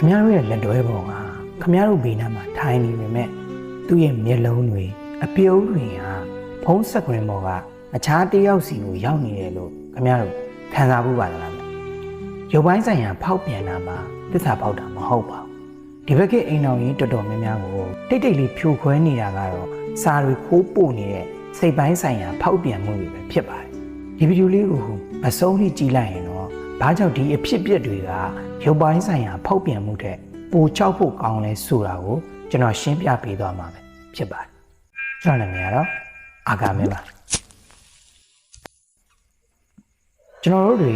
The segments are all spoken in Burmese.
ခမရတို့ရဲ့လက်တွဲပုံကခမရတို့ဘေးနားမှာထိုင်နေပေမဲ့သူ့ရဲ့မျက်လုံးတွေအပြုံးတွေဟာဖုံးဆက်ခွင်ပေါ်ကအခြားတယောက်စီကိုရောက်နေတယ်လို့ခမရတို့ခံစားမှုပါလားရုပ်ပိုင်းဆိုင်ရာဖောက်ပြန်တာမှာသစ္စာပေါက်တာမဟုတ်ပါဘူးဒီဘက်ကအိမ်တော်ကြီးတော်တော်များများကိုတိတ်တိတ်လေးဖြိုခွဲနေတာကတော့စာတွေခိုးပို့နေတဲ့စိတ်ပိုင်းဆိုင်ရာဖောက်ပြန်မှုတွေပဲဖြစ်ပါတယ်ဒီဗီဒီယိုလေးကိုအဆုံးထိကြည့်လိုက်ရင်တော့ဘာကြောင့်ဒီအဖြစ်အပျက်တွေကရုပ်ပိုင်းဆိုင်ရာဖောက်ပြန်မှုတဲ့ပိုချောက်ဖို့ကောင်းလဲဆိုတာကိုကျွန်တော်ရှင်းပြပေးသွားမှာပဲဖြစ်ပါတယ်ကျွန်တော်နာမည်ကတော့အာဂါမင်းပါကျွန်တော်တို့တွေ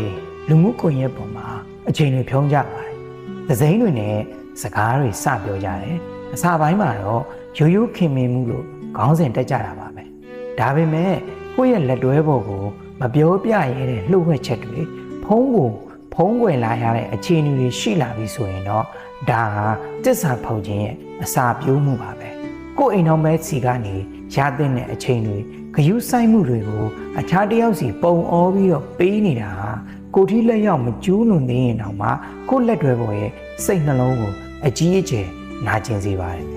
လူမှုကွန်ရက်ပေါ်မှာအချိန်တွေဖြုံးကြပါတယ်။သစိမ်းတွေနဲ့စကားတွေစပြောကြတယ်။အစပိုင်းမှာတော့ရိုးရိုးခင်မင်မှုလို့ခေါင်းစဉ်တက်ကြတာပါပဲ။ဒါပေမဲ့ကိုယ့်ရဲ့လက်တွဲပေါ်ကိုမပြောပြရဲတဲ့လှုပ်ဝက်ချက်တွေဖုံးကွယ်လာရတဲ့အခြေအနေတွေရှိလာပြီဆိုရင်တော့ဒါဟာတစ္ဆာဖောက်ခြင်းရဲ့အစာပြိုးမှုပါပဲ။ကိုယ့်အိမ်တော်မဲစီကနေရတဲ့အချိန်တွေဂယုဆိုင်မှုတွေကိုအခြားတယောက်စီပုံအောပြီးတော့ပေးနေတာဟာကိုထီးလက်ရောက်မကျူးလွန်သေးရင်တော့မှကိုလက်တွဲပေါ်ရဲ့စိတ်နှလုံးကိုအကြီးအကျယ်နာကျင်စေပါတယ်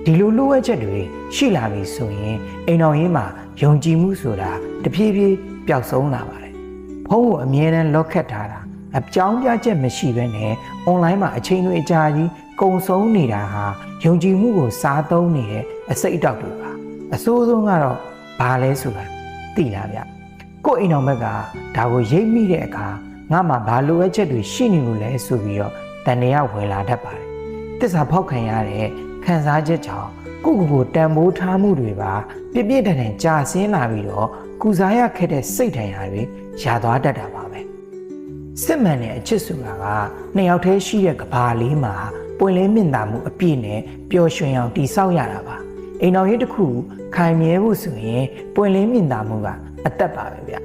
ဒီလိုလိုအပ်ချက်တွေရှိလာပြီဆိုရင်အိမ်တော်ရင်းမှာယုံကြည်မှုဆိုတာတဖြည်းဖြည်းပျောက်ဆုံးလာပါတယ်ဖုန်းကိုအမြဲတမ်းလော့ခတ်ထားတာအကြောင်းပြချက်မရှိဘဲနဲ့အွန်လိုင်းမှာအချိန်တွေအကြာကြီးကုန်ဆုံးနေတာဟာယုံကြည်မှုကိုစားသုံးနေတဲ့အစိတ်အတောက်တွေပါအဆိုးဆုံးကတော့ဘာလဲဆိုတာသိလားဗျကိုယ့်အိမ်တော်ဘက်ကဒါကိုရိပ်မိတဲ့အခါငါမှဘာလိုအပ်ချက်တွေရှိနေလို့လဲဆိုပြီးတော့တန်တရားဝင်လာတတ်ပါတယ်တစ္ဆာဖောက်ခံရတဲ့ခံစားချက်ကြောင့်ကိုတန်ဖိုးထားမှုတွေပါပြပြတန်တန်ကြာဆင်းလာပြီးတော့ကုစားရခဲ့တဲ့စိတ်ထန်ရာတွေရာသွားတတ်တာပါပဲစစ်မှန်တဲ့အချစ်ဆိုတာကနှစ်ယောက်တည်းရှိတဲ့ကဘာလေးမှာပွင့်လင်းမြင့်တာမှုအပြည့်နဲ့ပျော်ရွှင်အောင်တည်ဆောက်ရတာပါအိမ်တော်ရေးတစ်ခုခိုင်မြဲဖို့ဆိုရင်ပွင့်လင်းမြင့်တာမှုကအသက်ပါပဲဗျ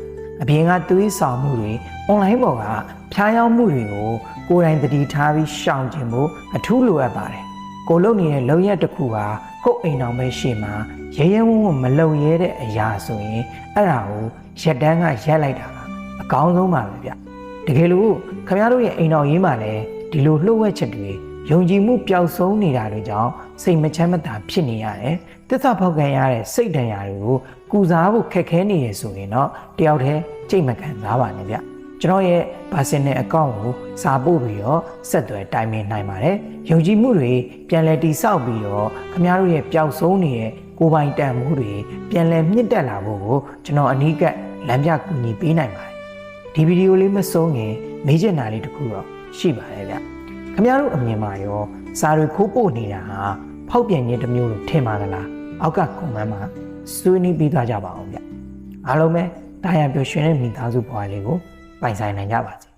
အပြင်ကသွေးဆောင်မှုတွေအွန်လိုင်းပေါ်ကဖျားယောင်းမှုတွေကိုကိုယ်တိုင်သတိထားပြီးရှောင်ကျဉ်ဖို့အထူးလိုအပ်ပါတယ်ကိုလုပ်နေတဲ့လုံရက်တစ်ခုဟာကိုယ်အိမ်တော်ပဲရှေ့မှာရဲရဲဝံ့ဝံ့မလုံရဲတဲ့အရာဆိုရင်အဲ့ဒါကိုရက်တန်းကရက်လိုက်တာကအကောင်းဆုံးပါပဲဗျတကယ်လို့ခင်ဗျားတို့ရဲ့အိမ်တော်ရေးမှာလည်းဒီလိုလှုပ်ဝက်ချက်တွေယုံကြည်မှုပျောက်ဆုံးနေတာတွေကြောင့်စိတ်မချမ်းမသာဖြစ်နေရတယ်တစ္ဆာဖောက်ခံရတဲ့စိတ်ဒဏ်ရာတွေကိုကုစားဖို့ခက်ခဲနေရဆိုရင်တော့တယောက်တည်းကြိတ်မခံစားပါနဲ့ဗျကျွန်တော်ရဲ့ personal account ကိုစာပို့ပြီးတော့ဆက်သွယ်တိုင်ပင်နိုင်ပါတယ်ယုံကြည်မှုတွေပြန်လည်တည်ဆောက်ပြီးတော့ခင်ဗျားတို့ရဲ့ပျောက်ဆုံးနေတဲ့ကိုယ်ပိုင်တန်မှုတွေပြန်လည်မြင့်တက်လာဖို့ကိုကျွန်တော်အနီးကပ်လမ်းပြကူညီပေးနိုင်ပါတယ်ဒီဗီဒီယိုလေးမဆုံးခင်မေးချင်တာလေးတစ်ခုတော့ရှိပါတယ်ဗျခင်ဗျားတို့အမြင်မှာရောစာတွေခိုးပို့နေတာဟာဖောက်ပြန်ခြင်းတစ်မျိုးလို့ထင်ပါသလားအောက်ကကွန်မန့်မှာဆွေးနွေးပြီးသွားကြပါအောင်ဗျအားလုံးပဲတာယာပျော်ရွှင်တဲ့မိသားစုဘဝလေးကိုပိုင်ဆိုင်နိုင်ကြပါစေ